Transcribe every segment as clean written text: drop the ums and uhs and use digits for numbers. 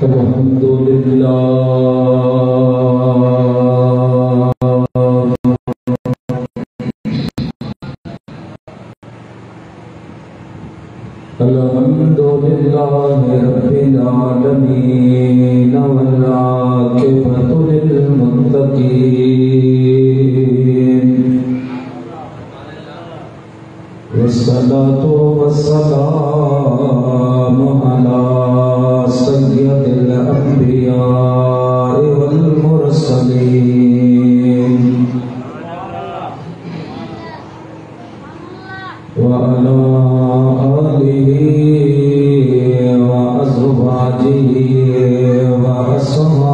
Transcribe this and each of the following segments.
الحمد لله الحمد لله رب العالمين والعاقبة للمتقين والصلاة والسلام على سيد الأنبياء والمرسلين وعلى آله وأزواجه وأصحابه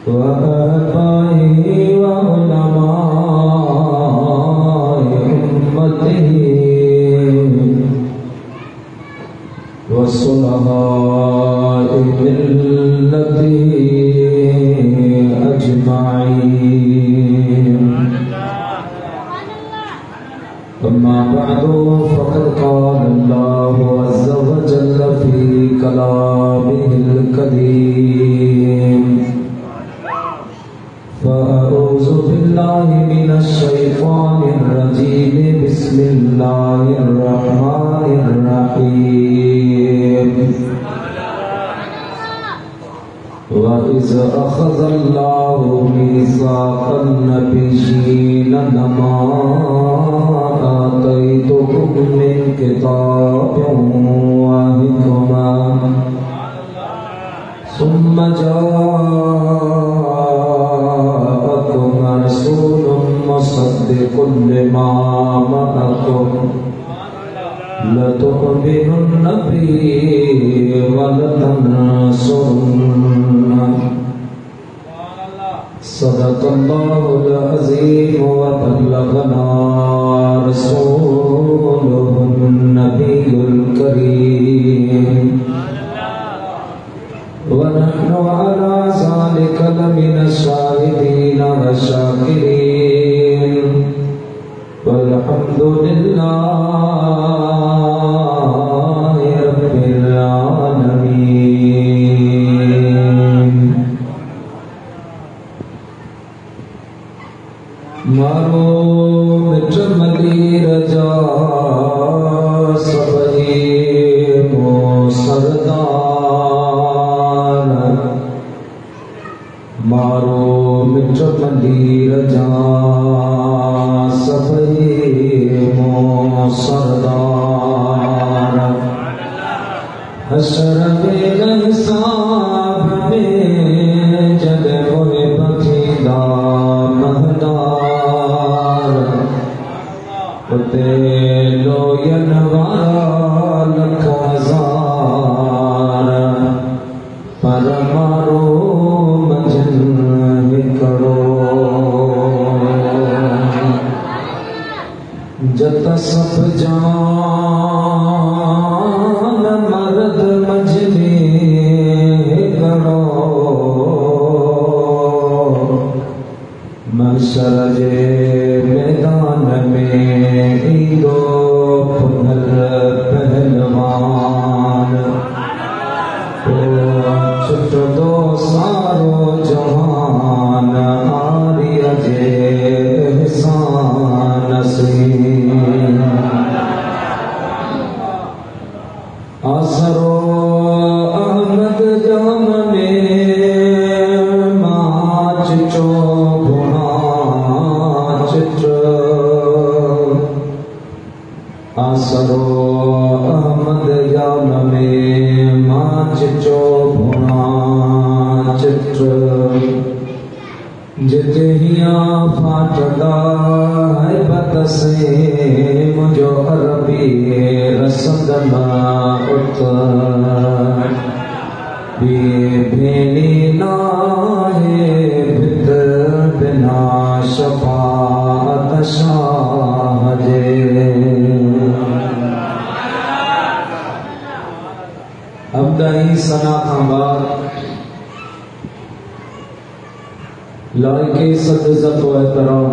وآبائه وعلماء أمته وصلحاء ملته أجمعين. أما بعد فقد قال الله عز وجل في كلامه الكريم: فأعوذ بالله من الشيطان الرجيم بسم الله الرحمن الرحيم. وَإِذْ أَخَذَ اللَّهُ مِيثَاقَ النَّبِيِّينَ لَمَا آتَيْتُكُم مِّن كِتَابٍ وَحِكْمَةٍ ثُمَّ جَاءَكُمْ رَسُولٌ مُّصَدِّقٌ لِّمَا مَعَكُمْ لَتُؤْمِنُنَّ بِهِ وَلَتَنصُرُنَّهُ. صدق الله العظيم وبلغنا رسوله النبي الكريم ونحن على ذلك لمن الشاهدين والشاكرين والحمد لله رب العالمين. مارو مٹھ ملی رجا سبھی مو سردار. مارو مٹھ ملی رجا سبھی مو سردار. حشر میں حساب میں جگ ہوئے بچیدہ مہدار. لو ینوارا لکھ ہزار پر مارو مجن کرو. جت سب جان مرد مجھے کرو. محشر جے میدان میں عیدو پھل پہلوان. چھٹ دو سارو جہان آری جے احسان سے. آسرو احمد جام میں ماچ چو گنا چٹر. آسرو احمد جام میں ماچ چو گنا چٹر. جتہیاں فاٹدا ہے بد سے مجھو عربی رسد نہ اتر. بے بھینی ناہے بھت بنا شفاعت شاہ جے. اب دائی سنا تھا بعد لائق صد عزت و احترام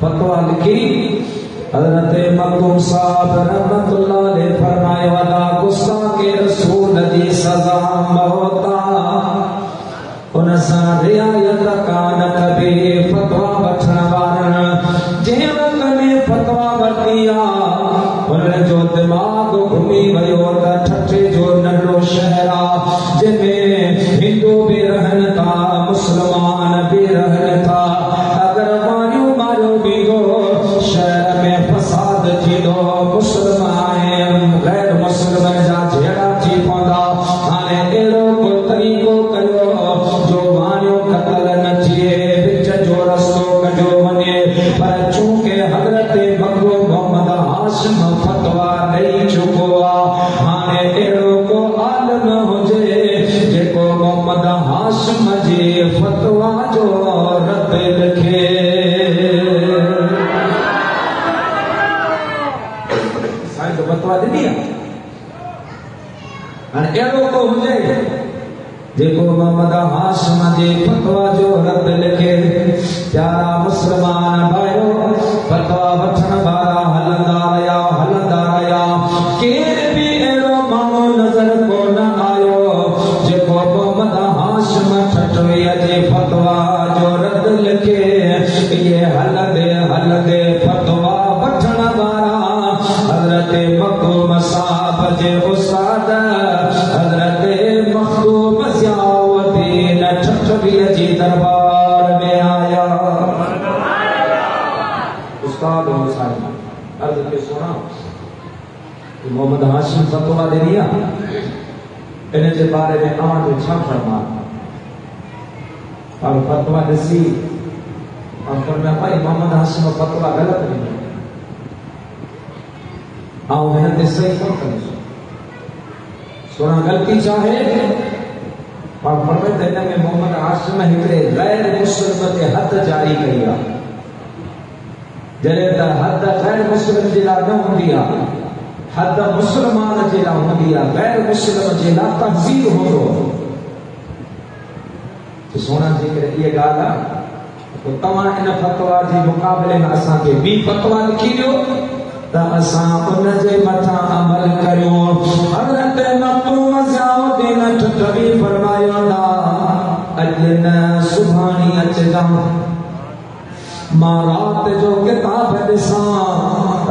فتوا لکھی حضرت مکتوم صاحب رحمت اللہ علیہ فرمائے ولا گستاخ رسول دی سزا موتا ان سان رعایت کان کبھی فتوا وٹھن وارن جے وقت میں فتوا ورتیا ان جو دماغ گھمی ویو تا ٹھٹھے جو ننڈو شہرا جن میں ہندو بھی رہن تھا مسلمان بھی رہن تھا اگر ماریو مارو بھی ہو شہر میں فساد تھی دو مسلمان غیر مسلم جا جھیڑا تھی پوندا ہانے ایڑو کو طریقو کریو جو مانیو قتل نہ تھیے بچ جو رستو کجو ونے پر چونکہ حضرت مکرو محمد ہاشم فتوا نہیں چکوا ہانے ایڑو کو عالم ہوجے جے کو محمد ہاشم جی فتوا جو رد لکھے سائیں تو فتوا دینی ہے ہانے ایڑو کو ہوجے دیکھو محمد ہاشم جی فتوا جو رد لکھے پیارا مسلمان بھائیو فتوا وٹھن وارا ہلندا رہیا کیر بھی اہڑو مانو نظر کو نہ آیو جیکو محمد ہاشم ٹھٹویہ جی فتوا جو رد لکھے یہ ہلندے فتوا وٹھن وارا حضرت مکتوم صاحب جے استاد حضرت مخدوم ضیاءالدین ٹھٹویہ جی دربار میں آیا استاد حسین عرض کے سنا کہ محمد ہاشم فتوا دے دیا انہیں کے بارے میں آن جو چھا فرما اور فتوا دسی اور فرمایا بھائی محمد ہاشم فتوا غلط نہیں آؤ محنت صحیح کون کریں سونا غلطی چاہے اور فرمایا دینے میں محمد ہاشم ہکرے غیر مسلم کے حد جاری کیا جلے تا حد غیر مسلم جلا نہ ہوندیا حد مسلمان جلا ہوندیا غیر مسلم جلا تحذیر ہو دو تو سونا جی کہ یہ گالا تو تمام ان فتوا جی مقابلے میں اساں کے بھی فتوا لکھی دیو تا اساں ان جے مٹھا عمل کریو حضرت مکتوم ضیاءالدین ٹھٹوی فرمایا نا اجن سبحانی اچ جاؤں ماں رات جو کتاب دساں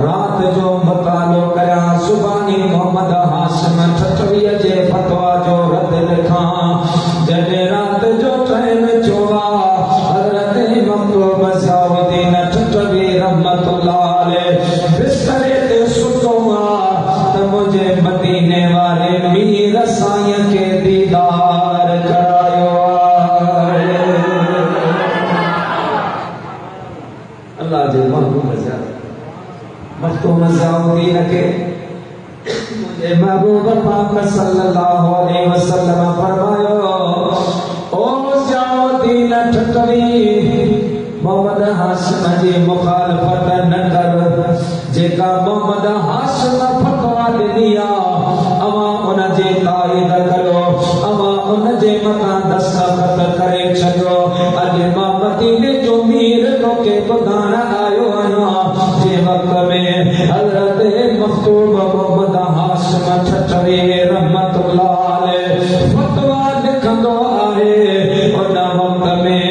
رات جو مطالعہ کریا سبحانی محمد ہاشم ٹھٹویہ جے فتوا جو رد لکھاں جنے رات جو ٹرین چوا حضرت مکتوم ضیاءالدین ٹھٹوی رحمت اللہ علیہ بسترے تے ستوا تو مجھے مدینے والے میر سائیں کے دیدار کرایو اللہ جے مکتوم ضیاءالدین کے مجھے محبوب پاک صلی اللہ علیہ وسلم فرمایا او ضیاءالدین ٹھٹوی محمد ہاشم جی مخالفت نہ کر جے کا محمد ہاشم فتوا دیا اما ان جے تائید کرو اما ان جے مکان دستخط کرے چھو اج ماں مدینے جو میر تو کے بدانا آیو آیا جے وقت میں حضرت مکتوم محمد ہاشم ٹھٹوی رحمت اللہ علیہ فتوا لکھندو آئے ان وقت میں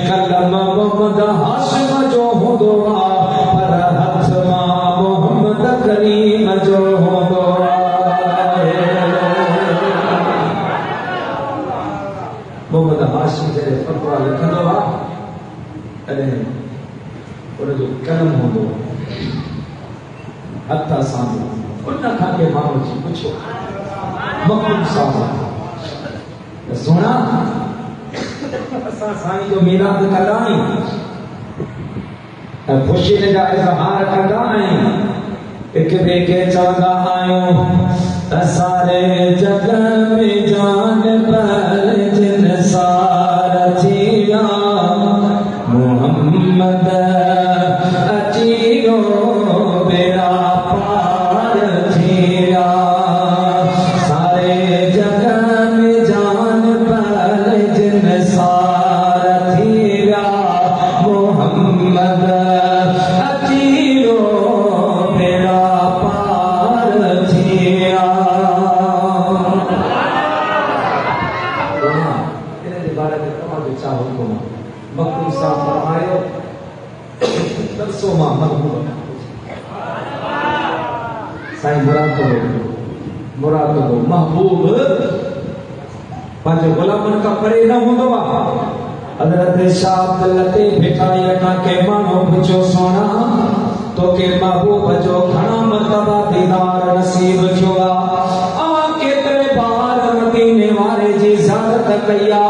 کلم محمد ہاشم جو ہوندو پر ہتھ ماں محمد کریم جو ہوندو محمد ہاشم جے فتوا لکھندو ان جو کلم ہوندو حتی سامنے انہاں کھا کے ماں جی پوچھو مکتوم صاحب سونا اساں سائیں جو میلاد کردائیں خوشی نے جا اظہار کردائیں ایک بے کے چودہ آئوں سارے جگ میں جان پر جن سارتھیا محمد اچیو بیڑا پار تھیا سارے جگ میں جان پر جن سارتھیا محمد ترسو ماں محبوب سائیں مراد ہو محبوب پانچ غلامن کا پرے نہ ہوں دعا حضرت شاہ لتے بھٹائی اٹھا کے مانو بچو سونا تو کہ محبوب جو کھنا مرتبہ دیدار نصیب کیوا آن کے ترے بار مدینے والے جی زیادت کیا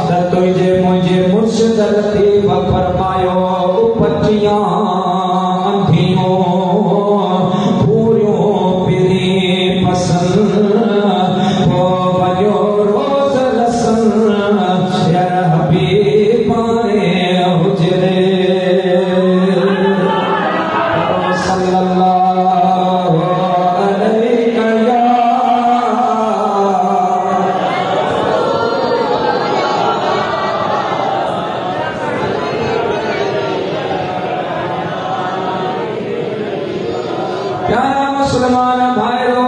در تجھے مجھے مرشد لطیف فرمایو پٹیاں اندھیوں پوریوں پیری پسند وہ بجو روز لسن یا حبیب آنے حجرے صلی اللہ علیہ یا پیارا مسلمان بھائیو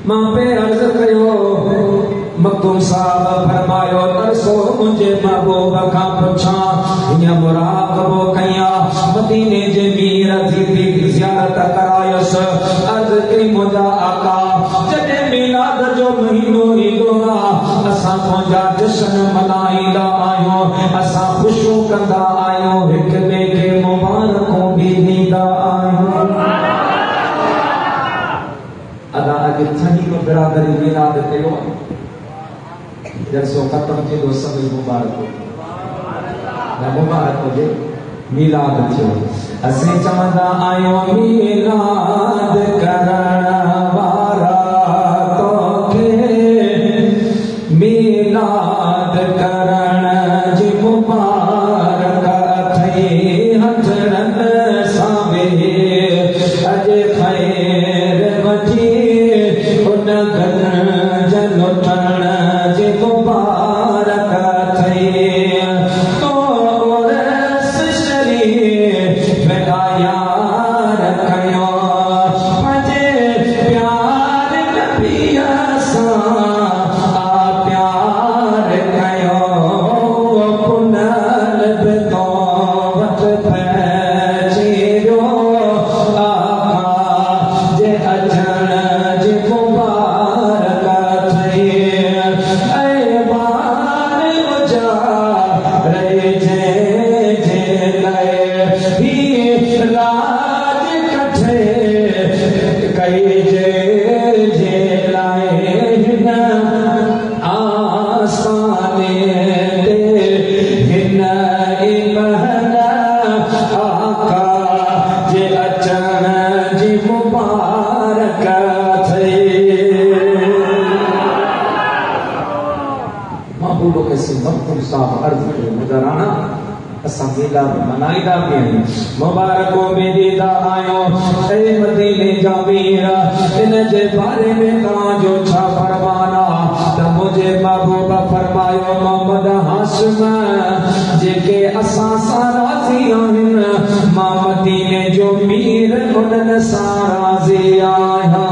ماں پہ عرض کریو مکتوم صاحب فرمایو ترسو مجھے محبوب کا پچھا یا مراقبو کیا مدینے جے میر دی زیارت کرایس عرض کری مجھا آقا جدے میلاد جو مہینو ہی گونا اساں پونجا جشن منائی دا آئیو اساں خوشو کندہ آئیو ایک بے کے مبارکوں بھی دیدہ آئیو ادا اگر تھنی کو برادری میلاد کیو جلسو ختم تھی دو سبھی مبارک ہو یا مبارک ہو جائے میلاد تھیو اسے چمندہ آئیو میلاد کرن وارا تو کے میلاد کرن جی مبارک تھئی ہتھرن ساوے اجے خیر وٹھی ان گن جلوٹن جی مبارک تھئی تو رس شریف بگایا رکھیو مجھے پیار نبی اساں آ پیار کیو پنل بتو وقت پھیچیو آقا جے اجن جی مبارک تھئی اے بار مجا رہے جے جے لائے ہی راج کٹھے کئی جے جے لائے ہن آسانے دے ہن ایمہن آقا جے اچن جی مبارک تھئی محبوبوں کے سے مقبول صاحب عرض کے مدرانا اساں میلاد منائی دا بھی ہیں مبارکوں میں دیدہ آئیو اے مدینے جا میر ان جے بارے میں توجہ چھا فرمانا تا مجھے محبوب فرمایو محمد ہاشم جے کہ اساں سا راضی آہن ماں مدینے جو میر انن سا راضی آیا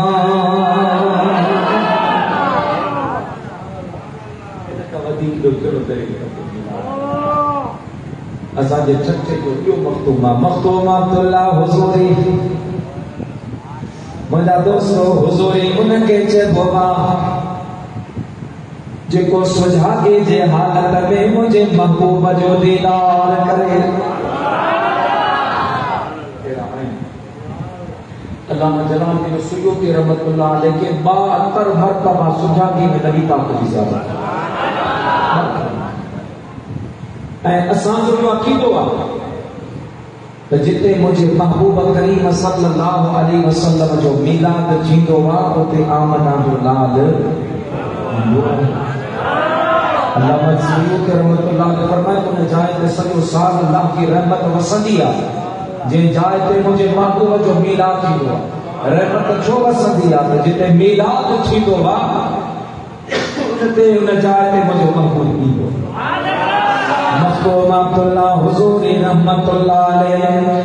اساں جے چچے جو کیوں مختوم عبداللہ حضوری مجھا دوستو حضوری ان کے چے بوبا جے کو سجھا کے جے حالت میں مجھے محبوب جو دیدار کرے علامہ جلال کے سیوطی رحمت اللہ علیہ کے 72 مرتبہ سجھا کے میں نبی پاک کی زیادہ اے اساں جو عقیدو ہے جتے مجھے محبوب کریم صلی اللہ علیہ وسلم جو میلاد تھیندو وا تے آمنا جو لال علامہ سیوطی رحمت اللہ علیہ فرمائے تو نے جائے تے سجو سال اللہ کی رحمت وسندی آ جے جائے تے مجھے محبوب جو میلاد تھیندو وا رحمت چھو وسندی آ جتے میلاد تھیندو وا تے ان جائے تے مجھے محبوب تھیندو مختوم عبداللہ حضوری رحمت اللہ علیہ